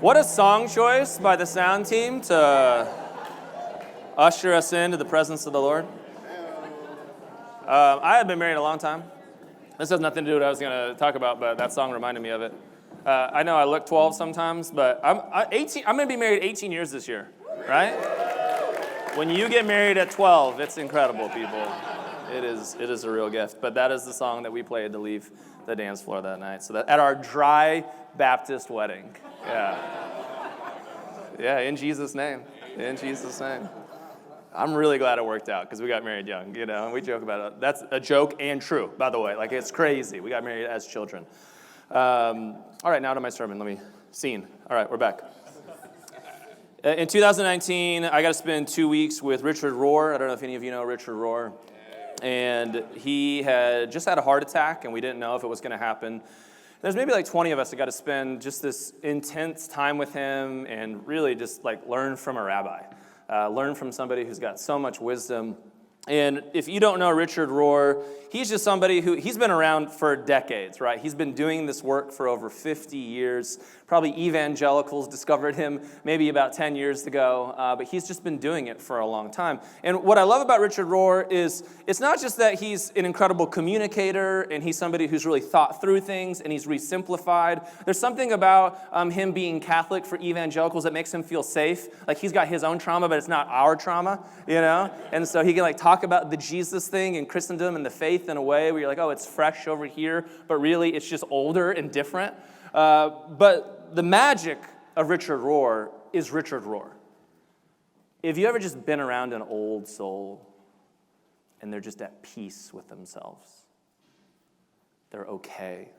What a song choice by the sound team to usher us into the presence of the Lord. I have been married a long time. This has nothing to do with what I was going to talk about, but that song reminded me of it. I know I look 12 sometimes, but I'm 18. I'm going to be married 18 years this year, right? When you get married at 12, it's incredible, people. It is a real gift. But that is the song that we played to leave the dance floor that night. So that at our dry Baptist wedding. Yeah, in Jesus' name. In Jesus' name. I'm really glad it worked out because we got married young, and we joke about it. That's a joke and true, by the way. Like, it's crazy. We got married as children. All right, now to my sermon. All right, we're back. In 2019, I got to spend 2 weeks with Richard Rohr. I don't know if any of you know Richard Rohr. And he had just had a heart attack, and we didn't know if it was going to happen. There's maybe like 20 of us that got to spend just this intense time with him and really just like learn from a rabbi. Learn from somebody who's got so much wisdom. And if you don't know Richard Rohr, he's just somebody he's been around for decades, right? He's been doing this work for over 50 years. Probably evangelicals discovered him maybe about 10 years ago, but he's just been doing it for a long time. And what I love about Richard Rohr is it's not just that he's an incredible communicator and he's somebody who's really thought through things and he's re-simplified. There's something about him being Catholic for evangelicals that makes him feel safe. Like he's got his own trauma, but it's not our trauma, And so he can like talk about the Jesus thing and Christendom and the faith in a way where you're like, oh, it's fresh over here, but really it's just older and different. But the magic of Richard Rohr is Richard Rohr. If you ever just been around an old soul and they're just at peace with themselves, they're okay.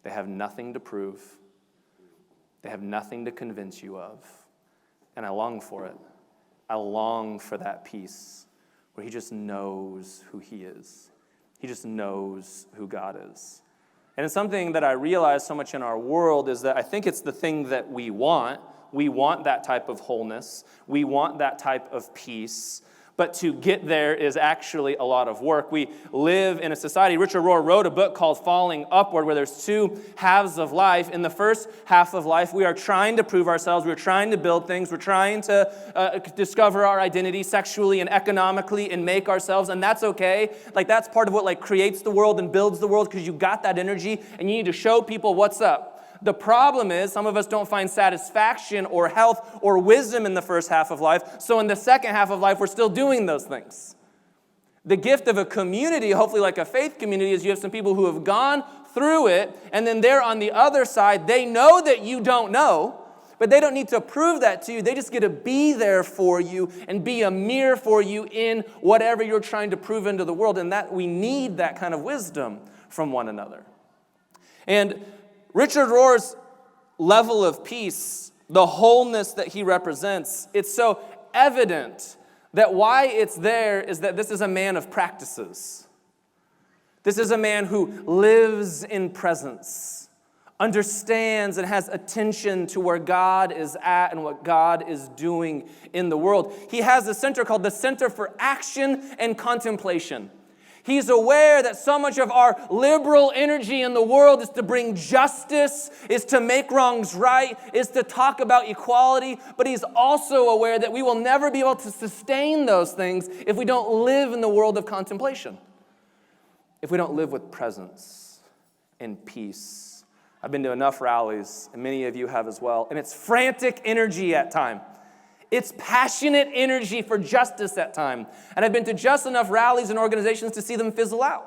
They have nothing to prove. They have nothing to convince you of. And I long for it. I long for that peace where he just knows who he is. He just knows who God is. And it's something that I realize so much in our world is that I think it's the thing that we want. We want that type of wholeness. We want that type of peace. But to get there is actually a lot of work. We live in a society. Richard Rohr wrote a book called Falling Upward, where there's two halves of life. In the first half of life, we are trying to prove ourselves. We're trying to build things. We're trying to discover our identity sexually and economically and make ourselves, and that's okay. Like, that's part of what creates the world and builds the world because you got that energy, and you need to show people what's up. The problem is some of us don't find satisfaction or health or wisdom in the first half of life. So in the second half of life, we're still doing those things. The gift of a community, hopefully like a faith community, is you have some people who have gone through it, and then they're on the other side. They know that you don't know, but they don't need to prove that to you. They just get to be there for you and be a mirror for you in whatever you're trying to prove into the world. And that we need that kind of wisdom from one another. And Richard Rohr's level of peace, the wholeness that he represents, it's so evident that why it's there is that this is a man of practices. This is a man who lives in presence, understands and has attention to where God is at and what God is doing in the world. He has a center called the Center for Action and Contemplation. He's aware that so much of our liberal energy in the world is to bring justice, is to make wrongs right, is to talk about equality, but he's also aware that we will never be able to sustain those things if we don't live in the world of contemplation, if we don't live with presence and peace. I've been to enough rallies, and many of you have as well, and it's frantic energy at times. It's passionate energy for justice at times. And I've been to just enough rallies and organizations to see them fizzle out.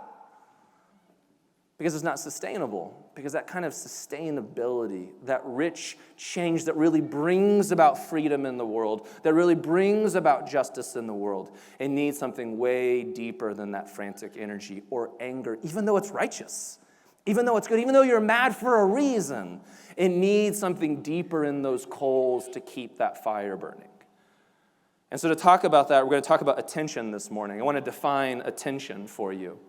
Because it's not sustainable. Because that kind of sustainability, that rich change that really brings about freedom in the world, that really brings about justice in the world, it needs something way deeper than that frantic energy or anger, even though it's righteous. Even though it's good, even though you're mad for a reason, it needs something deeper in those coals to keep that fire burning. And so to talk about that, we're going to talk about attention this morning. I want to define attention for you.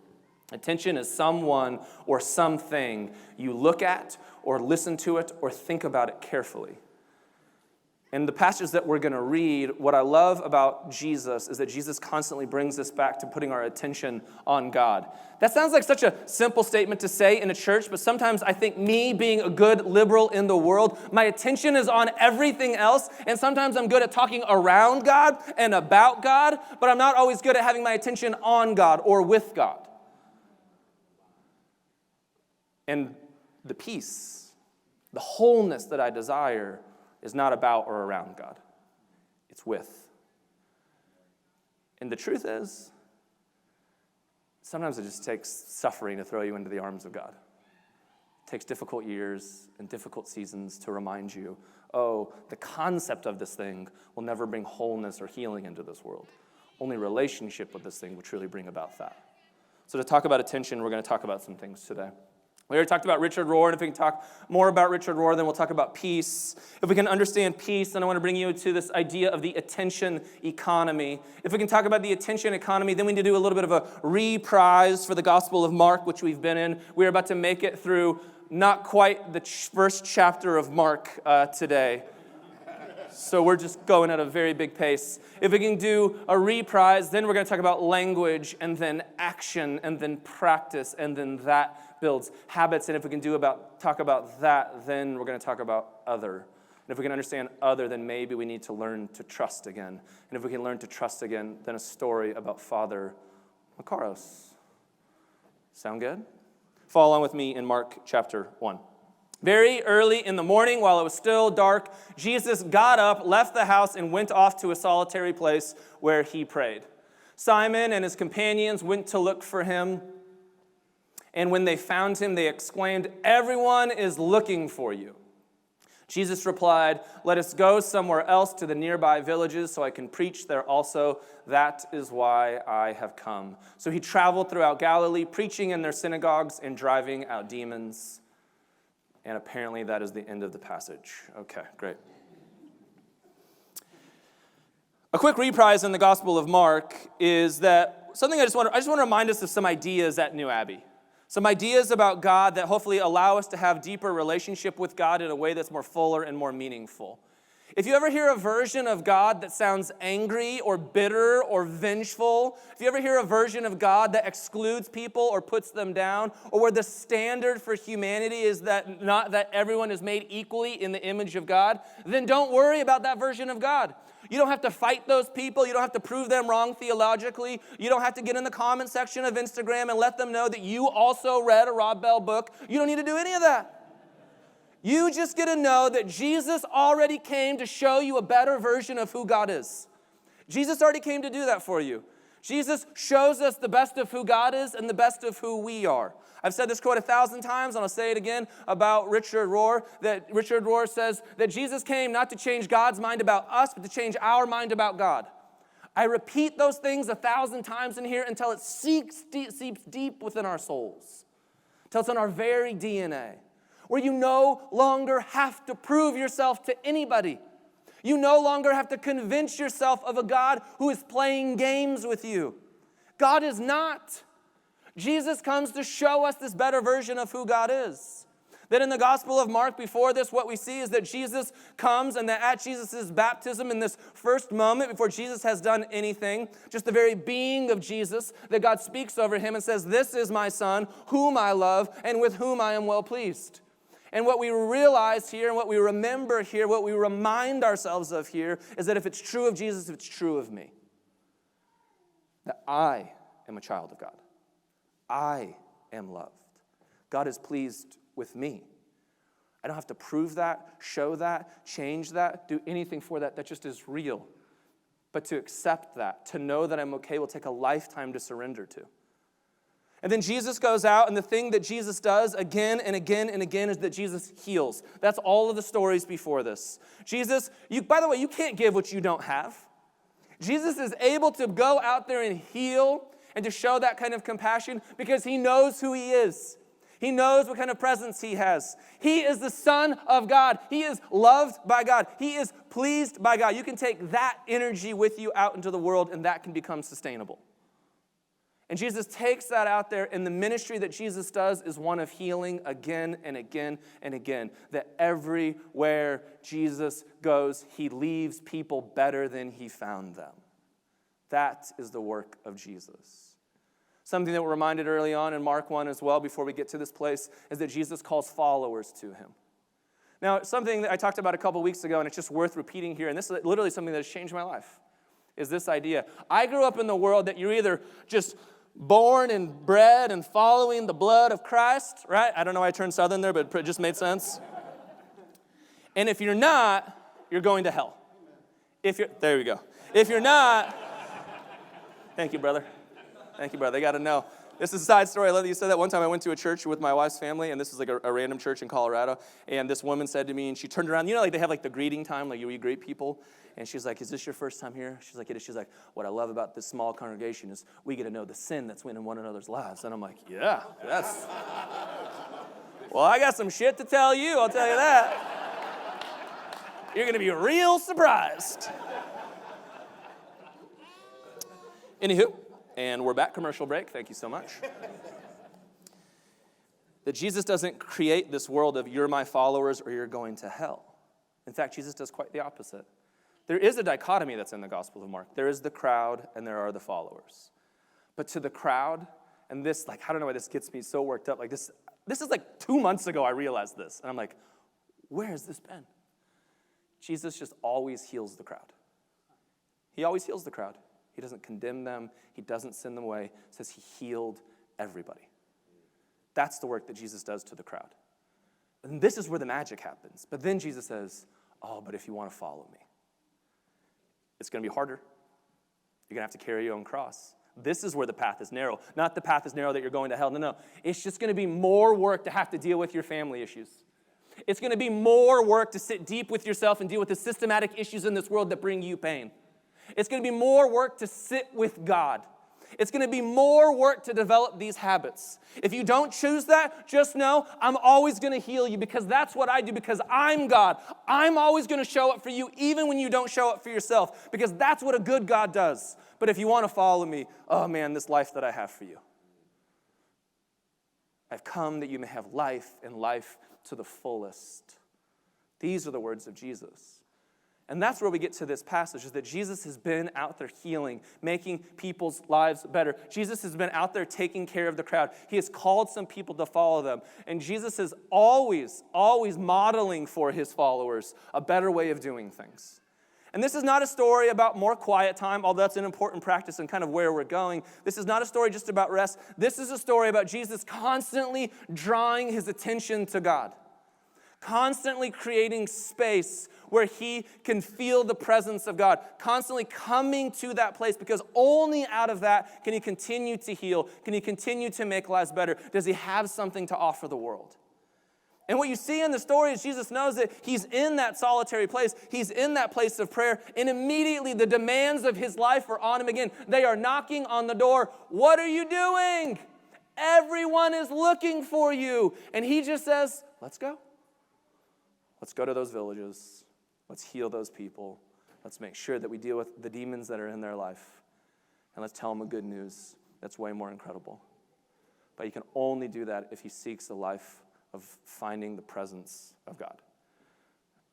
Attention is someone or something you look at or listen to it or think about it carefully. And the passage that we're going to read, what I love about Jesus is that Jesus constantly brings us back to putting our attention on God. That sounds like such a simple statement to say in a church, but sometimes I think me being a good liberal in the world, my attention is on everything else, and sometimes I'm good at talking around God and about God, but I'm not always good at having my attention on God or with God. And the peace, the wholeness that I desire is not about or around God. It's with. And the truth is, sometimes it just takes suffering to throw you into the arms of God. It takes difficult years and difficult seasons to remind you, oh, the concept of this thing will never bring wholeness or healing into this world. Only relationship with this thing will truly bring about that. So to talk about attention, we're going to talk about some things today. We already talked about Richard Rohr, and if we can talk more about Richard Rohr, then we'll talk about peace. If we can understand peace, then I want to bring you to this idea of the attention economy. If we can talk about the attention economy, then we need to do a little bit of a reprise for the Gospel of Mark, which we've been in. We're about to make it through not quite the first chapter of Mark today. So we're just going at a very big pace. If we can do a reprise, then we're going to talk about language, and then action, and then practice, and then that builds habits. And if we can talk about that, then we're going to talk about other. And if we can understand other, then maybe we need to learn to trust again. And if we can learn to trust again, then a story about Father Makaros. Sound good? Follow along with me in Mark chapter 1. Very early in the morning, while it was still dark, Jesus got up, left the house, and went off to a solitary place where he prayed. Simon and his companions went to look for him, and when they found him, they exclaimed, "Everyone is looking for you." Jesus replied, "Let us go somewhere else to the nearby villages so I can preach there also. That is why I have come." So he traveled throughout Galilee, preaching in their synagogues and driving out demons. And apparently that is the end of the passage. Okay, great. A quick reprise in the Gospel of Mark is that something I just want to remind us of some ideas at New Abbey. Some ideas about God that hopefully allow us to have deeper relationship with God in a way that's more fuller and more meaningful. If you ever hear a version of God that sounds angry or bitter or vengeful, if you ever hear a version of God that excludes people or puts them down, or where the standard for humanity is that not that everyone is made equally in the image of God, then don't worry about that version of God. You don't have to fight those people. You don't have to prove them wrong theologically. You don't have to get in the comment section of Instagram and let them know that you also read a Rob Bell book. You don't need to do any of that. You just get to know that Jesus already came to show you a better version of who God is. Jesus already came to do that for you. Jesus shows us the best of who God is and the best of who we are. I've said this quote 1,000 times, and I'll say it again about Richard Rohr, that Richard Rohr says that Jesus came not to change God's mind about us, but to change our mind about God. I repeat those things 1,000 times in here until it seeps deep within our souls, until it's in our very DNA, where you no longer have to prove yourself to anybody. You no longer have to convince yourself of a God who is playing games with you. God is not. Jesus comes to show us this better version of who God is. Then in the Gospel of Mark, before this, what we see is that Jesus comes, and that at Jesus' baptism, in this first moment, before Jesus has done anything, just the very being of Jesus, that God speaks over him and says, "This is my Son, whom I love, and with whom I am well pleased." And what we realize here, and what we remember here, what we remind ourselves of here, is that if it's true of Jesus, it's true of me. That I am a child of God. I am loved. God is pleased with me. I don't have to prove that, show that, change that, do anything for that. That just is real. But to accept that, to know that I'm okay, will take a lifetime to surrender to. And then Jesus goes out, and the thing that Jesus does again and again and again is that Jesus heals. That's all of the stories before this. Jesus, by the way, you can't give what you don't have. Jesus is able to go out there and heal and to show that kind of compassion because he knows who he is. He knows what kind of presence he has. He is the Son of God. He is loved by God. He is pleased by God. You can take that energy with you out into the world, and that can become sustainable. And Jesus takes that out there, and the ministry that Jesus does is one of healing again and again and again. That everywhere Jesus goes, he leaves people better than he found them. That is the work of Jesus. Something that we're reminded early on in Mark 1 as well, before we get to this place, is that Jesus calls followers to him. Now, something that I talked about a couple weeks ago, and it's just worth repeating here, and this is literally something that has changed my life, is this idea. I grew up in the world that you're either just born and bred and following the blood of Christ, right? I don't know why I turned Southern there, but it just made sense. And if you're not, you're going to hell. There we go. If you're not, thank you, brother. Thank you, brother. They got to know. This is a side story. I love that you said that. One time I went to a church with my wife's family, and this is like a random church in Colorado, and this woman said to me, and she turned around, like they have like the greeting time, like you greet people, and she's like, is this your first time here? She's like, it is. She's like, what I love about this small congregation is we get to know the sin that's in one another's lives. And I'm like, yeah, that's, well, I got some shit to tell you, I'll tell you that. You're going to be real surprised. Anywho, and we're back, commercial break. Thank you so much. That Jesus doesn't create this world of you're my followers or you're going to hell. In fact, Jesus does quite the opposite. There is a dichotomy that's in the Gospel of Mark. There is the crowd and there are the followers. But to the crowd, and this, like, I don't know why this gets me so worked up. Like this is like 2 months ago I realized this. And I'm like, where has this been? Jesus just always heals the crowd. He always heals the crowd. He doesn't condemn them. He doesn't send them away. It says he healed everybody. That's the work that Jesus does to the crowd. And this is where the magic happens. But then Jesus says, oh, but if you want to follow me, it's going to be harder. You're going to have to carry your own cross. This is where the path is narrow. Not the path is narrow that you're going to hell. No. It's just going to be more work to have to deal with your family issues. It's going to be more work to sit deep with yourself and deal with the systematic issues in this world that bring you pain. It's going to be more work to sit with God. It's going to be more work to develop these habits. If you don't choose that, just know I'm always going to heal you because that's what I do because I'm God. I'm always going to show up for you even when you don't show up for yourself because that's what a good God does. But if you want to follow me, oh man, this life that I have for you. I've come that you may have life and life to the fullest. These are the words of Jesus. And that's where we get to this passage, is that Jesus has been out there healing, making people's lives better. Jesus has been out there taking care of the crowd. He has called some people to follow them. And Jesus is always modeling for his followers a better way of doing things. And this is not a story about more quiet time, although that's an important practice and kind of where we're going. This is not a story just about rest. This is a story about Jesus constantly drawing his attention to God. Constantly creating space where he can feel the presence of God. Constantly coming to that place because only out of that can he continue to heal. Can he continue to make lives better? Does he have something to offer the world? And what you see in the story is Jesus knows that he's in that solitary place. He's in that place of prayer. And immediately the demands of his life are on him again. They are knocking on the door. What are you doing? Everyone is looking for you. And he just says, let's go. Let's go to those villages. Let's heal those people. Let's make sure that we deal with the demons that are in their life. And let's tell them a good news that's way more incredible. But you can only do that if he seeks a life of finding the presence of God.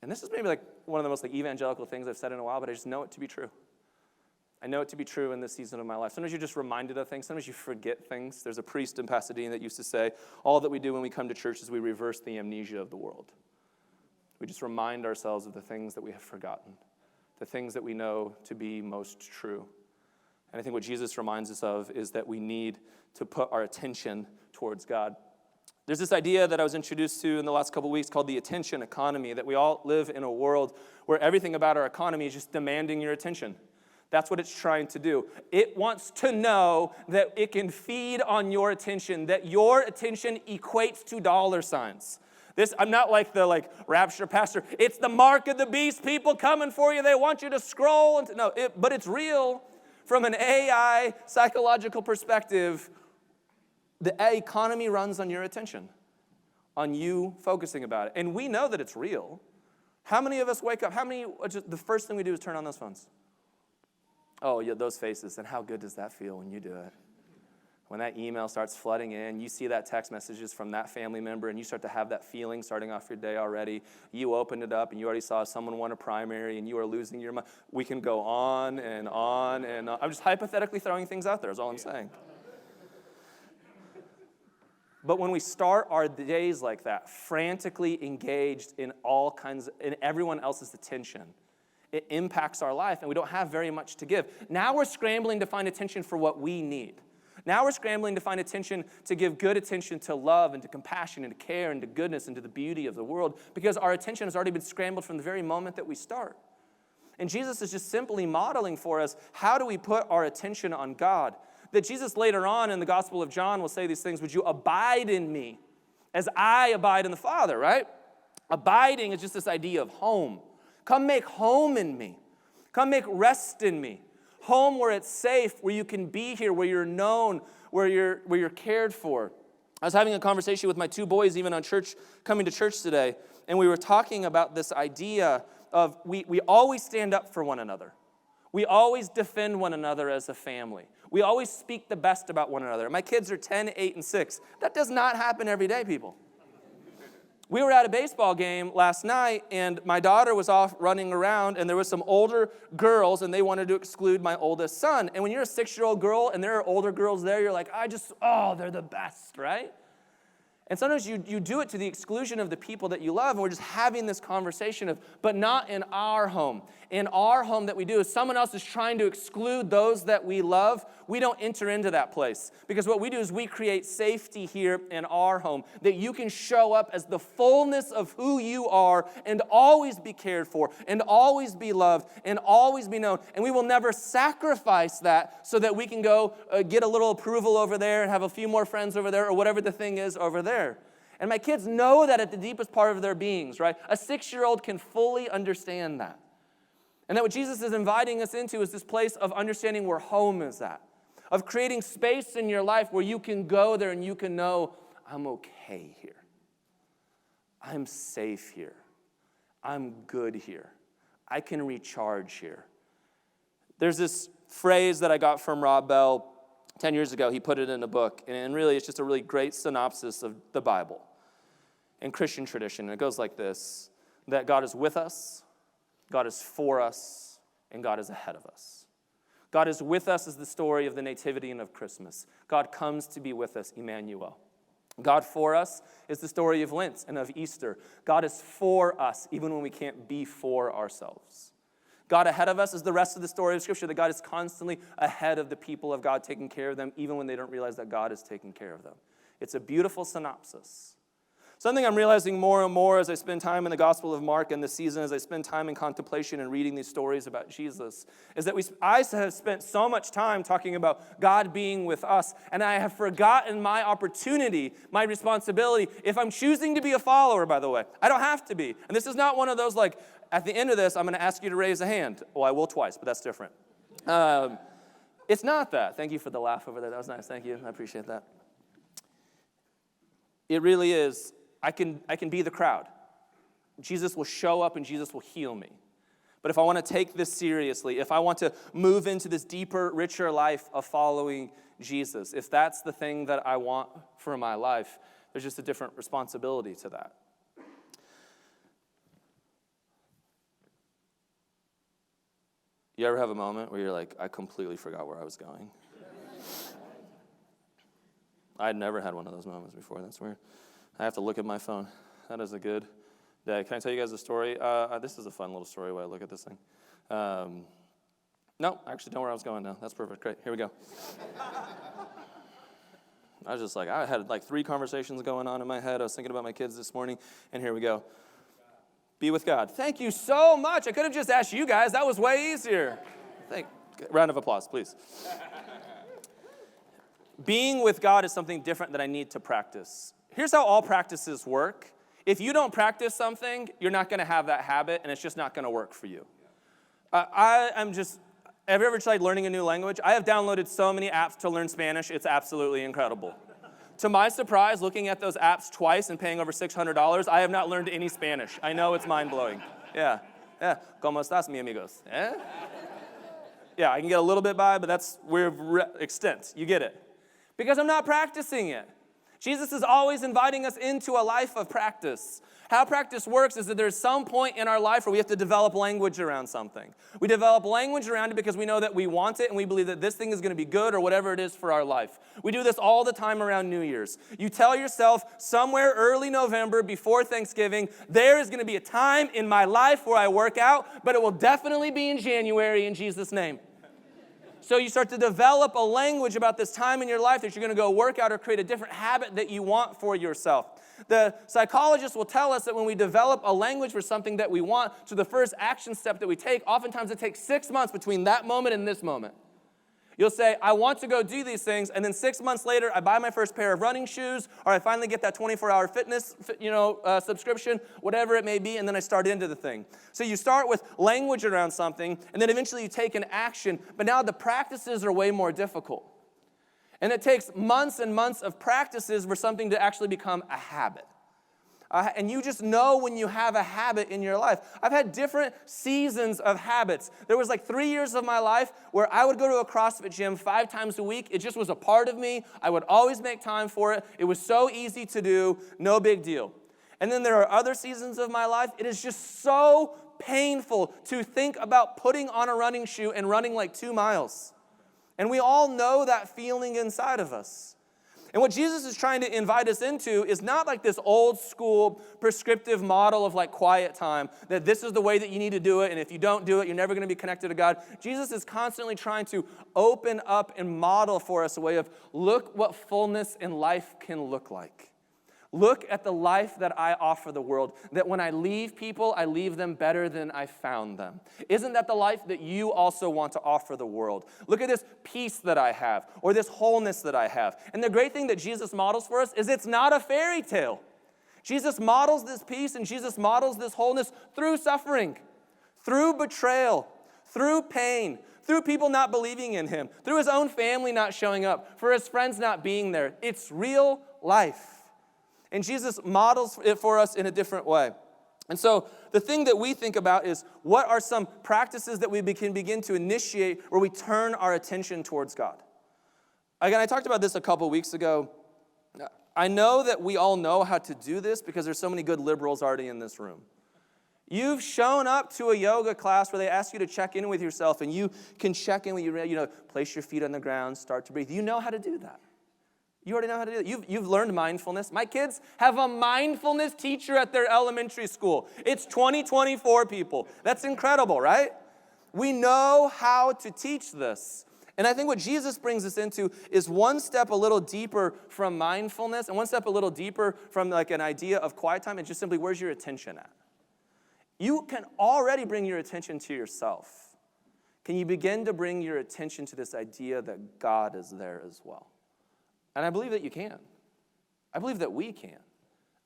And this is maybe like one of the most evangelical things I've said in a while, but I just know it to be true. I know it to be true in this season of my life. Sometimes you're just reminded of things. Sometimes you forget things. There's a priest in Pasadena that used to say, all that we do when we come to church is we reverse the amnesia of the world. We just remind ourselves of the things that we have forgotten, the things that we know to be most true. And I think what Jesus reminds us of is that we need to put our attention towards God. There's this idea that I was introduced to in the last couple of weeks called the attention economy, that we all live in a world where everything about our economy is just demanding your attention. That's what it's trying to do. It wants to know that it can feed on your attention, that your attention equates to dollar signs. I'm not like the rapture pastor. It's the mark of the beast. People coming for you. They want you to scroll. But it's real. From an AI psychological perspective, the economy runs on your attention, on you focusing about it. And we know that it's real. How many of us wake up? The first thing we do is turn on those phones. Oh, yeah, those faces. And how good does that feel when you do it? when that email starts flooding in, you see that text messages from that family member, and you start to have that feeling starting off your day already. You opened it up, and you already saw someone won a primary, and you are losing your mind. We can go on and on and on. I'm just hypothetically throwing things out there is all I'm saying. But when we start our days like that, frantically engaged in in everyone else's attention, it impacts our life, and we don't have very much to give. Now we're scrambling to find attention for what we need. Now we're scrambling to find attention to give good attention to love and to compassion and to care and to goodness and to the beauty of the world, because our attention has already been scrambled from the very moment that we start. And Jesus is just simply modeling for us, how do we put our attention on God? That Jesus later on in the Gospel of John will say these things, would you abide in me as I abide in the Father, right? Abiding is just this idea of home. Come make home in me. Come make rest in me. Home where it's safe, where you can be here, where you're known, where you're cared for. I was having a conversation with my two boys, even on coming to church today, and we were talking about this idea of we always stand up for one another. We always defend one another as a family. We always speak the best about one another. My kids are 10, 8, and 6. That does not happen every day, people. We were at a baseball game last night, and my daughter was off running around, and there was some older girls, and they wanted to exclude my oldest son. And when you're a 6-year-old girl, and there are older girls there, you're like, they're the best, right? And sometimes you do it to the exclusion of the people that you love, and we're just having this conversation of, but not in our home. In our home that we do, if someone else is trying to exclude those that we love, we don't enter into that place. Because what we do is we create safety here in our home, that you can show up as the fullness of who you are and always be cared for and always be loved and always be known. And we will never sacrifice that so that we can go get a little approval over there and have a few more friends over there or whatever the thing is over there. And my kids know that at the deepest part of their beings, right? A 6-year-old can fully understand that. And that what Jesus is inviting us into is this place of understanding where home is at, of creating space in your life where you can go there and you can know, I'm okay here. I'm safe here. I'm good here. I can recharge here. There's this phrase that I got from Rob Bell 10 years ago. He put it in a book, and really it's just a really great synopsis of the Bible and Christian tradition. And it goes like this, that God is with us, God is for us, and God is ahead of us. God is with us is the story of the Nativity and of Christmas. God comes to be with us, Emmanuel. God for us is the story of Lent and of Easter. God is for us even when we can't be for ourselves. God ahead of us is the rest of the story of Scripture, that God is constantly ahead of the people of God, taking care of them even when they don't realize that God is taking care of them. It's a beautiful synopsis. Something I'm realizing more and more as I spend time in the Gospel of Mark and this season, as I spend time in contemplation and reading these stories about Jesus, is that I have spent so much time talking about God being with us, and I have forgotten my opportunity, my responsibility. If I'm choosing to be a follower, by the way, I don't have to be. And this is not one of those like, at the end of this, I'm going to ask you to raise a hand. Well, I will twice, but that's different. It's not that. Thank you for the laugh over there. That was nice. Thank you. I appreciate that. It really is. I can be the crowd. Jesus will show up and Jesus will heal me. But if I want to take this seriously, if I want to move into this deeper, richer life of following Jesus, if that's the thing that I want for my life, there's just a different responsibility to that. You ever have a moment where you're like, I completely forgot where I was going? I'd never had one of those moments before. That's weird. I have to look at my phone. That is a good day. Can I tell you guys a story? This is a fun little story while I look at this thing. No, I actually don't know where I was going now. That's perfect. Great. Here we go. I was just like, I had like 3 conversations going on in my head. I was thinking about my kids this morning, and here we go. Be with God. Thank you so much. I could have just asked you guys. That was way easier. Round of applause, please. Being with God is something different that I need to practice. Here's how all practices work. If you don't practice something, you're not going to have that habit, and it's just not going to work for you. Have you ever tried learning a new language? I have downloaded so many apps to learn Spanish. It's absolutely incredible. To my surprise, looking at those apps twice and paying over $600, I have not learned any Spanish. I know it's mind-blowing. Yeah. ¿Cómo estás, mi amigos? Yeah, I can get a little bit by, but we're extent. You get it. Because I'm not practicing it. Jesus is always inviting us into a life of practice. How practice works is that there's some point in our life where we have to develop language around something. We develop language around it because we know that we want it and we believe that this thing is going to be good or whatever it is for our life. We do this all the time around New Year's. You tell yourself somewhere early November before Thanksgiving, there is going to be a time in my life where I work out, but it will definitely be in January in Jesus' name. So you start to develop a language about this time in your life that you're going to go work out or create a different habit that you want for yourself. The psychologists will tell us that when we develop a language for something that we want, to the first action step that we take, oftentimes it takes 6 months between that moment and this moment. You'll say, I want to go do these things, and then 6 months later, I buy my first pair of running shoes, or I finally get that 24-hour fitness subscription, whatever it may be, and then I start into the thing. So you start with language around something, and then eventually you take an action, but now the practices are way more difficult. And it takes months and months of practices for something to actually become a habit. And you just know when you have a habit in your life. I've had different seasons of habits. There was like 3 years of my life where I would go to a CrossFit gym 5 times a week. It just was a part of me. I would always make time for it. It was so easy to do, no big deal. And then there are other seasons of my life. It is just so painful to think about putting on a running shoe and running like 2 miles. And we all know that feeling inside of us. And what Jesus is trying to invite us into is not like this old school prescriptive model of like quiet time, that this is the way that you need to do it, and if you don't do it, you're never going to be connected to God. Jesus is constantly trying to open up and model for us a way of, look what fullness in life can look like. Look at the life that I offer the world, that when I leave people, I leave them better than I found them. Isn't that the life that you also want to offer the world? Look at this peace that I have, or this wholeness that I have. And the great thing that Jesus models for us is it's not a fairy tale. Jesus models this peace and Jesus models this wholeness through suffering, through betrayal, through pain, through people not believing in him, through his own family not showing up, for his friends not being there. It's real life. And Jesus models it for us in a different way. And so the thing that we think about is, what are some practices that we can begin to initiate where we turn our attention towards God? Again, I talked about this a couple weeks ago. I know that we all know how to do this because there's so many good liberals already in this room. You've shown up to a yoga class where they ask you to check in with yourself, and you can check in with place your feet on the ground, start to breathe. You know how to do that. You already know how to do it. You've learned mindfulness. My kids have a mindfulness teacher at their elementary school. It's 2024, people. That's incredible, right? We know how to teach this. And I think what Jesus brings us into is one step a little deeper from mindfulness and one step a little deeper from like an idea of quiet time, and just simply, where's your attention at? You can already bring your attention to yourself. Can you begin to bring your attention to this idea that God is there as well? And I believe that you can. I believe that we can.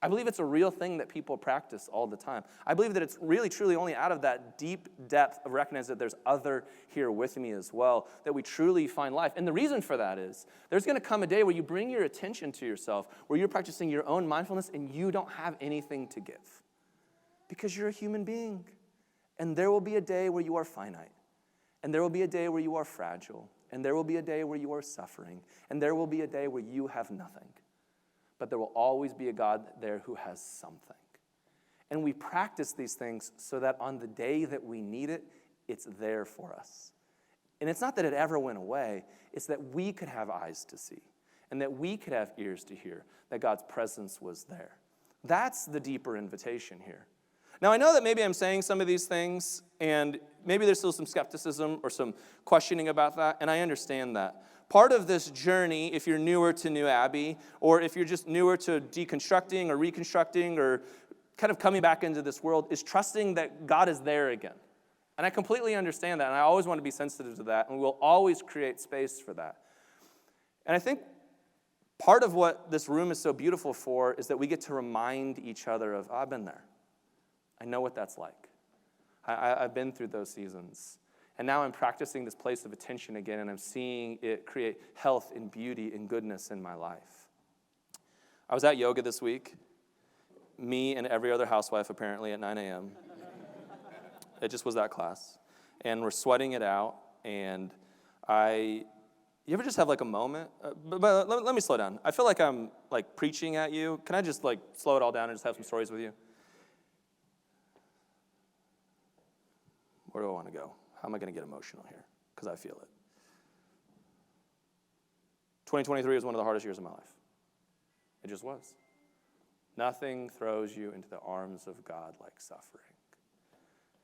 I believe it's a real thing that people practice all the time. I believe that it's really, truly only out of that deep depth of recognizing that there's other here with me as well, that we truly find life. And the reason for that is, there's going to come a day where you bring your attention to yourself, where you're practicing your own mindfulness and you don't have anything to give. Because you're a human being. And there will be a day where you are finite. And there will be a day where you are fragile. And there will be a day where you are suffering. And there will be a day where you have nothing. But there will always be a God there who has something. And we practice these things so that on the day that we need it, it's there for us. And it's not that it ever went away. It's that we could have eyes to see. And that we could have ears to hear. That God's presence was there. That's the deeper invitation here. Now, I know that maybe I'm saying some of these things, and maybe there's still some skepticism or some questioning about that, and I understand that. Part of this journey, if you're newer to New Abbey, or if you're just newer to deconstructing or reconstructing or kind of coming back into this world, is trusting that God is there again. And I completely understand that, and I always want to be sensitive to that, and we'll always create space for that. And I think part of what this room is so beautiful for is that we get to remind each other of, I've been there. I know what that's like. I've been through those seasons. And now I'm practicing this place of attention again, and I'm seeing it create health and beauty and goodness in my life. I was at yoga this week. Me and every other housewife, apparently, at 9 a.m. It just was that class. And we're sweating it out, and I You ever just have like a moment? But let me slow down. I feel like I'm like preaching at you. Can I just like slow it all down and just have some stories with you? Where do I want to go? How am I going to get emotional here? Because I feel it. 2023 was one of the hardest years of my life. It just was. Nothing throws you into the arms of God like suffering.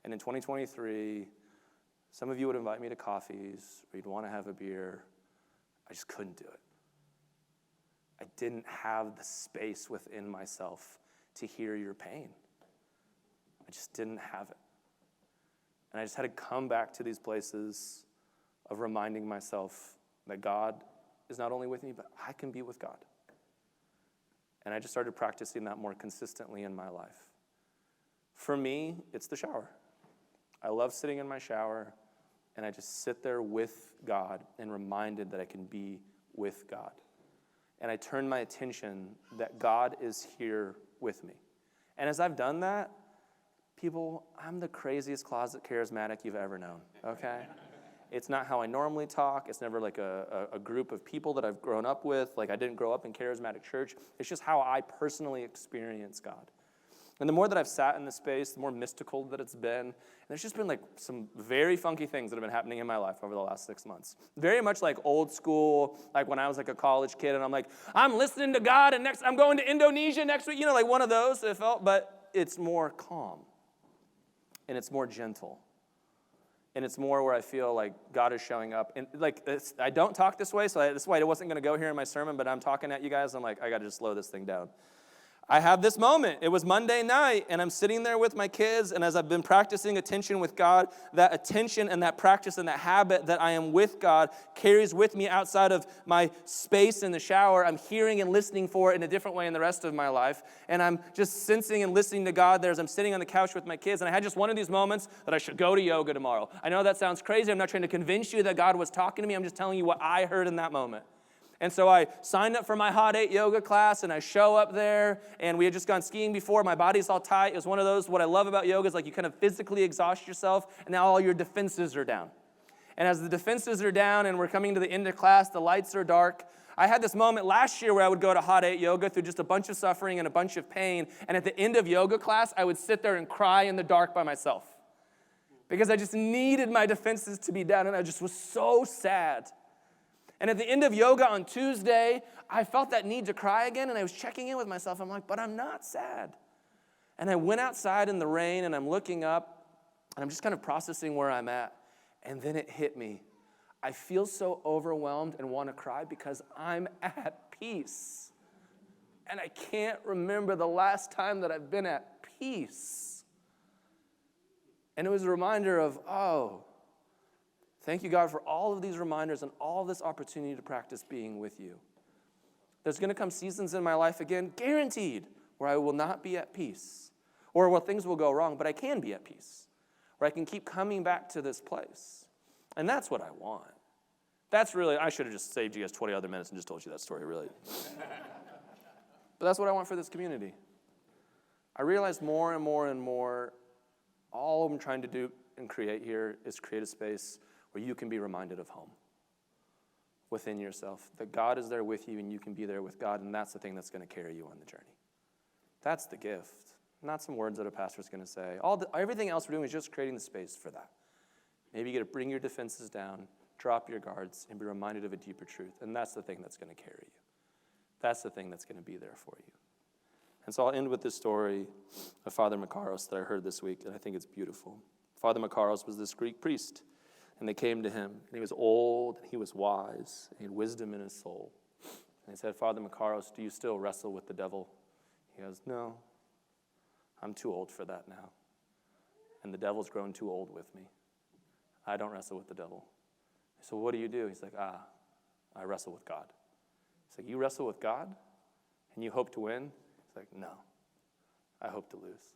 And in 2023, some of you would invite me to coffees, or you'd want to have a beer. I just couldn't do it. I didn't have the space within myself to hear your pain. I just didn't have it. And I just had to come back to these places of reminding myself that God is not only with me, but I can be with God. And I just started practicing that more consistently in my life. For me, it's the shower. I love sitting in my shower, and I just sit there with God and reminded that I can be with God. And I turn my attention that God is here with me. And as I've done that, people, I'm the craziest closet charismatic you've ever known, okay? It's not how I normally talk. It's never like a group of people that I've grown up with. Like I didn't grow up in charismatic church. It's just how I personally experience God. And the more that I've sat in the space, the more mystical that it's been. And there's just been like some very funky things that have been happening in my life over the last 6 months. Very much like old school, like when I was like a college kid and I'm like, I'm listening to God and next I'm going to Indonesia next week. You know, like one of those it felt, but it's more calm. And it's more gentle. And it's more where I feel like God is showing up. And like, I don't talk this way, so that's why I wasn't going to go here in my sermon, but I'm talking at you guys. I'm like, I got to just slow this thing down. I have this moment. It was Monday night, and I'm sitting there with my kids, and as I've been practicing attention with God, that attention and that practice and that habit that I am with God carries with me outside of my space in the shower. I'm hearing and listening for it in a different way in the rest of my life, and I'm just sensing and listening to God there as I'm sitting on the couch with my kids, and I had just one of these moments that I should go to yoga tomorrow. I know that sounds crazy. I'm not trying to convince you that God was talking to me. I'm just telling you what I heard in that moment. And so I signed up for my Hot 8 yoga class, and I show up there, and we had just gone skiing before. My body's all tight. It was one of those, what I love about yoga is like you kind of physically exhaust yourself, and now all your defenses are down. And as the defenses are down and we're coming to the end of class, the lights are dark. I had this moment last year where I would go to Hot 8 yoga through just a bunch of suffering and a bunch of pain, and at the end of yoga class, I would sit there and cry in the dark by myself because I just needed my defenses to be down, and I just was so sad. And at the end of yoga on Tuesday, I felt that need to cry again, and I was checking in with myself. I'm like, but I'm not sad. And I went outside in the rain, and I'm looking up, and I'm just kind of processing where I'm at. And then it hit me. I feel so overwhelmed and want to cry because I'm at peace. And I can't remember the last time that I've been at peace. And it was a reminder of, oh, thank you, God, for all of these reminders and all of this opportunity to practice being with you. There's going to come seasons in my life again, guaranteed, where I will not be at peace, or where things will go wrong, but I can be at peace, where I can keep coming back to this place. And that's what I want. That's really, I should have just saved you guys 20 other minutes and just told you that story, really. But that's what I want for this community. I realize more and more and more, all I'm trying to do and create here is create a space where you can be reminded of home within yourself, that God is there with you and you can be there with God, and that's the thing that's going to carry you on the journey. That's the gift, not some words that a pastor's going to say. Everything else we're doing is just creating the space for that. Maybe you get to bring your defenses down, drop your guards, and be reminded of a deeper truth, and that's the thing that's going to carry you. That's the thing that's going to be there for you. And so I'll end with this story of Father Makaros that I heard this week, and I think it's beautiful. Father Makaros was this Greek priest. And they came to him, and he was old, and he was wise, and he had wisdom in his soul. And he said, Father Makaros, do you still wrestle with the devil? He goes, no, I'm too old for that now. And the devil's grown too old with me. I don't wrestle with the devil. So what do you do? He's like, I wrestle with God. He's like, you wrestle with God? And you hope to win? He's like, no, I hope to lose.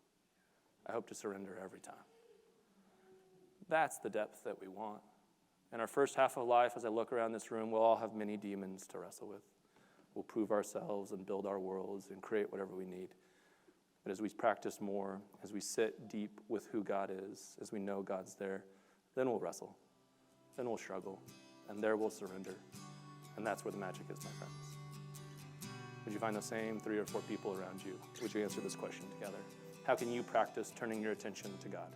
I hope to surrender every time. That's the depth that we want. In our first half of life, as I look around this room, we'll all have many demons to wrestle with. We'll prove ourselves and build our worlds and create whatever we need. But as we practice more, as we sit deep with who God is, as we know God's there, then we'll wrestle. Then we'll struggle. And there we'll surrender. And that's where the magic is, my friends. Would you find the same 3 or 4 people around you? Would you answer this question together? How can you practice turning your attention to God?